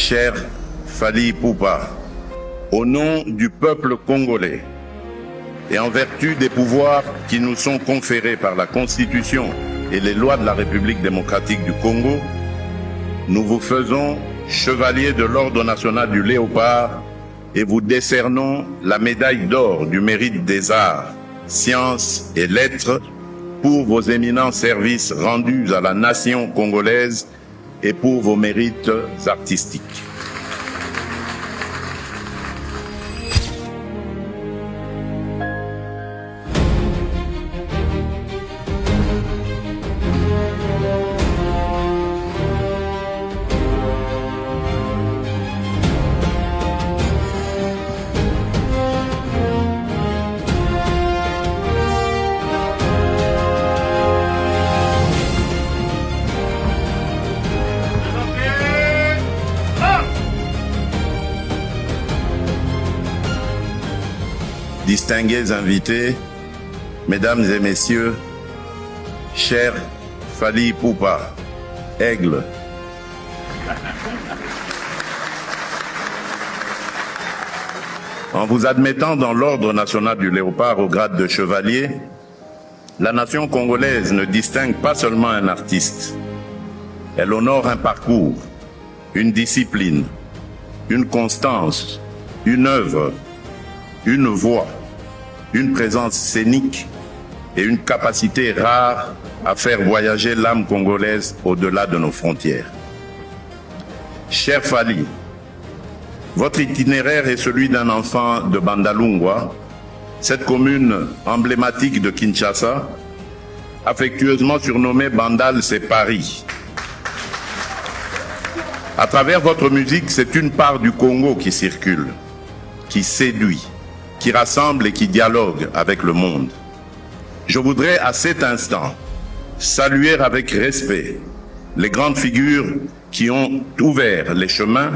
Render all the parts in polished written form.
cher Fally Ipupa, au nom du peuple congolais et en vertu des pouvoirs qui nous sont conférés par la Constitution et les lois de la République démocratique du Congo, nous vous faisons chevalier de l'Ordre national du Léopard et vous décernons la médaille d'or du mérite des arts, sciences et lettres pour vos éminents services rendus à la nation congolaise et pour vos mérites artistiques. Distingués invités, mesdames et messieurs, cher Fally Ipupa, aigle. En vous admettant dans l'Ordre national du Léopard au grade de chevalier, la nation congolaise ne distingue pas seulement un artiste. Elle honore un parcours, une discipline, une constance, une œuvre, une voix, une présence scénique et une capacité rare à faire voyager l'âme congolaise au-delà de nos frontières. Cher Fally, votre itinéraire est celui d'un enfant de Bandalungwa, cette commune emblématique de Kinshasa, affectueusement surnommée Bandal, c'est Paris. À travers votre musique, c'est une part du Congo qui circule, qui séduit, qui rassemble et qui dialogue avec le monde. Je voudrais à cet instant saluer avec respect les grandes figures qui ont ouvert les chemins,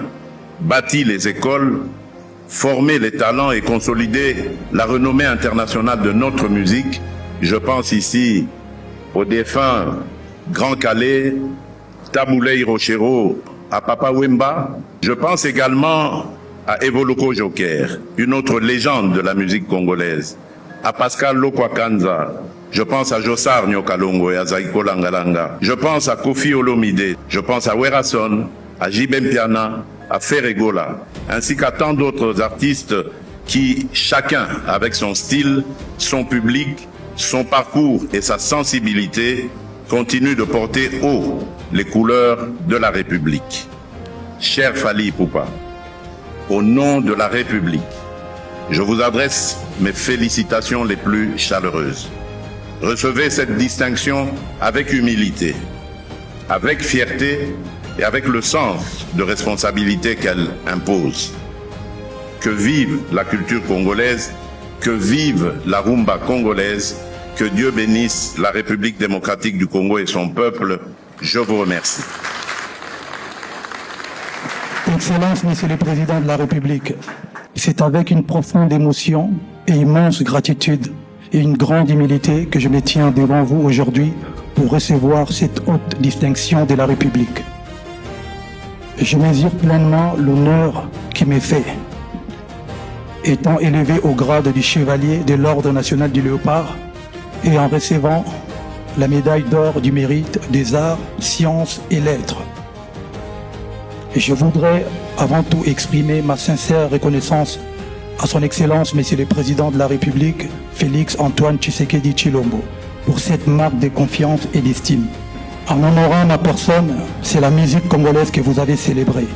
bâti les écoles, formé les talents et consolidé la renommée internationale de notre musique. Je pense ici au défunt Grand Calais, Taboulé Hiroshiro, à Papa Wemba. Je pense également à Evoloko Joker, une autre légende de la musique congolaise, à Pascal Lokwakanza, je pense à Jossar Nyokalongo et à Zaiko Langalanga, je pense à Kofi Olomide, je pense à Werason, à Jibem Piana, à Ferregola, ainsi qu'à tant d'autres artistes qui, chacun avec son style, son public, son parcours et sa sensibilité, continuent de porter haut les couleurs de la République. Cher Fally Ipupa, au nom de la République, je vous adresse mes félicitations les plus chaleureuses. Recevez cette distinction avec humilité, avec fierté et avec le sens de responsabilité qu'elle impose. Que vive la culture congolaise, que vive la rumba congolaise, que Dieu bénisse la République démocratique du Congo et son peuple. Je vous remercie. Excellence, Monsieur le Président de la République, c'est avec une profonde émotion et immense gratitude et une grande humilité que je me tiens devant vous aujourd'hui pour recevoir cette haute distinction de la République. Je mesure pleinement l'honneur qui m'est fait, étant élevé au grade du chevalier de l'Ordre national du Léopard et en recevant la médaille d'or du mérite des arts, sciences et lettres. Je voudrais avant tout exprimer ma sincère reconnaissance à son Excellence, Monsieur le Président de la République, Félix Antoine Tshisekedi Tshilombo, pour cette marque de confiance et d'estime. En honorant ma personne, c'est la musique congolaise que vous avez célébrée.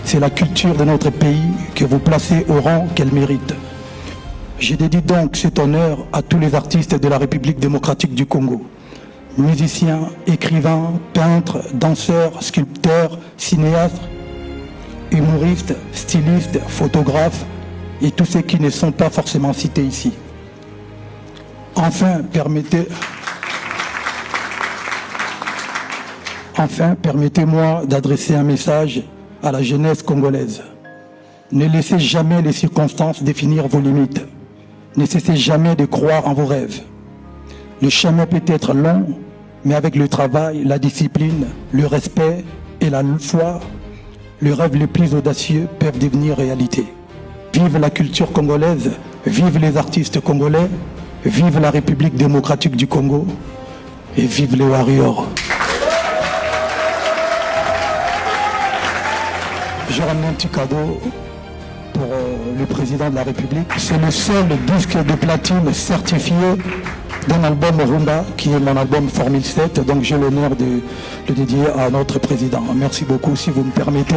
C'est la culture de notre pays que vous placez au rang qu'elle mérite. Je dédie donc cet honneur à tous les artistes de la République démocratique du Congo. Musiciens, écrivains, peintres, danseurs, sculpteurs, cinéastes, humoristes, stylistes, photographes et tous ceux qui ne sont pas forcément cités ici. Enfin, permettez-moi d'adresser un message à la jeunesse congolaise. Ne laissez jamais les circonstances définir vos limites. Ne cessez jamais de croire en vos rêves. Le chemin peut être long, mais avec le travail, la discipline, le respect et la foi, les rêves les plus audacieux peuvent devenir réalité. Vive la culture congolaise, vive les artistes congolais, vive la République démocratique du Congo et vive les warriors. J'ai ramené un petit cadeau pour le président de la République. C'est le seul disque de platine certifié d'un album Rumba, qui est mon album Formule 7. Donc j'ai l'honneur de le dédier à notre président. Merci beaucoup, si vous me permettez.